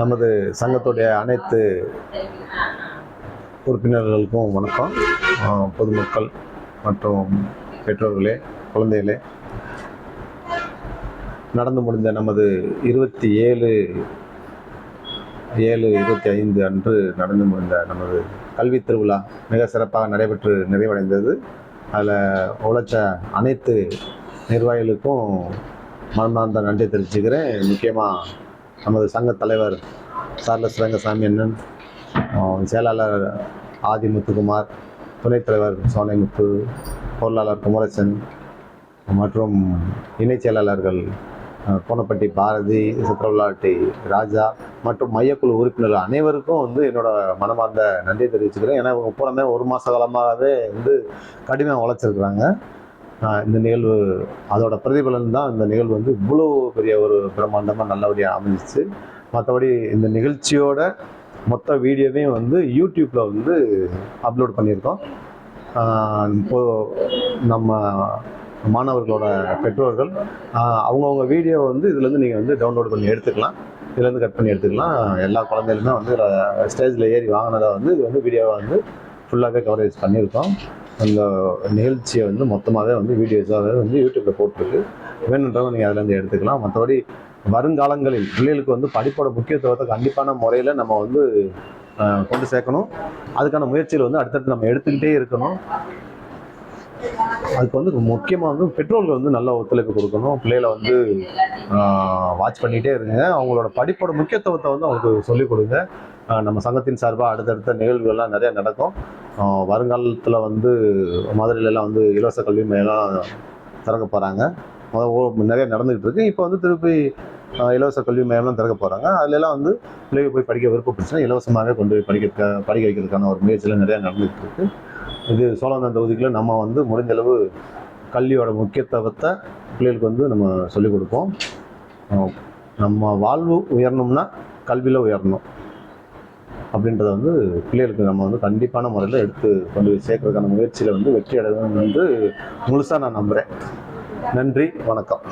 நமது சங்கத்துடைய அனைத்து உறுப்பினர்களுக்கும் வணக்கம். பொதுமக்கள் மற்றும் பெற்றோர்களே, குழந்தைகளே, நடந்து முடிந்த நமது 27/7/25 அன்று நடந்து முடிந்த நமது கல்வி திருவிழா மிக சிறப்பாக நடைபெற்று நிறைவடைந்தது. அதில் உழைச்ச அனைத்து நிர்வாகிகளுக்கும் மனமார்ந்த நன்றி தெரிவிச்சுக்கிறேன். முக்கியமாக நமது சங்க தலைவர் சார்லஸ் ரங்கசாமி அண்ணன், செயலாளர் ஆதி முத்துக்குமார், துணைத் தலைவர் சோனைமுத்து, பொருளாளர் குமரசன் மற்றும் இணைச் செயலாளர்கள் கோனப்பட்டி பாரதி, சித்திரவிளாட்டி ராஜா மற்றும் மையக்குழு உறுப்பினர்கள் அனைவருக்கும் என்னோட மனமார்ந்த நன்றியை தெரிவிச்சுக்கிறேன். ஏன்னா இவங்க பூராமே ஒரு மாத காலமாகவே கடுமையாக உழைச்சிருக்கிறாங்க. இந்த நிகழ்வு அதோட பிரதிபலன் தான். இந்த நிகழ்வு இவ்வளோ பெரிய ஒரு பிரம்மாண்டமாக நல்லபடியாக அமைஞ்சிச்சு. மற்றபடி இந்த நிகழ்ச்சியோட மொத்த வீடியோவையும் யூடியூப்பில் அப்லோட் பண்ணியிருக்கோம். இப்போது நம்ம மாணவர்களோட பெற்றோர்கள் அவங்கவுங்க வீடியோ இதுலேருந்து நீங்கள் டவுன்லோட் பண்ணி எடுத்துக்கலாம், இதுலேருந்து கட் பண்ணி எடுத்துக்கலாம். எல்லா குழந்தைகளுமே ஸ்டேஜில் ஏறி வாங்கினதை இது வீடியோவை ஃபுல்லாகவே கவரேஜ் பண்ணியிருக்கோம். அந்த நிகழ்ச்சியை மொத்தமாகவே வீடியோஸாகவே யூடியூப்பில் போட்டிருக்கு. வேணுன்றவங்க நீங்கள் அதுலேருந்து எடுத்துக்கலாம். மற்றபடி வருங்காலங்களில் பிள்ளைகளுக்கு படிப்போட முக்கியத்துவத்தை கண்டிப்பான முறையில் நம்ம கொண்டு சேர்க்கணும். அதுக்கான முயற்சிகள் அடுத்தடுத்து நம்ம எடுத்துக்கிட்டே இருக்கணும். அதுக்கு முக்கியமாக பெற்றோர்கள் நல்ல ஒத்துழைப்பு கொடுக்கணும். பிள்ளைகளை வாட்ச் பண்ணிகிட்டே இருங்க. அவங்களோட படிப்போட முக்கியத்துவத்தை அவங்களுக்கு சொல்லிக் கொடுங்க. நம்ம சங்கத்தின் சார்பாக அடுத்தடுத்த நிகழ்வுகள்லாம் நிறையா நடக்கும். வருங்காலத்தில் மதுரையிலலாம் இலவச கல்வி மையம் திறக்க போகிறாங்க. நிறைய நடந்துகிட்டு இருக்கு. இப்போ திருப்பி இலவச கல்வி மையம்லாம் திறக்க போகிறாங்க. அதுலலாம் பிள்ளைகள் போய் படிக்க விருப்பப்பட்டுச்சுன்னா இலவசமாகவே கொண்டு போய் படிக்க வைக்கிறதுக்கான ஒரு முயற்சியெல்லாம் நிறையா நடந்துகிட்டு இருக்கு. இது சோழவந்தான் தொகுதிக்குள்ள நம்ம முடிஞ்ச அளவு கல்வியோட முக்கியத்துவத்தை பிள்ளைகளுக்கு நம்ம சொல்லிக் கொடுப்போம். நம்ம வாழ்வு உயரணும்னா கல்வியில் உயரணும் அப்படின்றத பிள்ளைகளுக்கு நம்ம கண்டிப்பான முறையில் எடுத்து கொண்டு போய் சேர்க்கறதுக்கான முயற்சியில் வெற்றி அடையணும் என்று முழுசாக நான் நம்புகிறேன். நன்றி, வணக்கம்.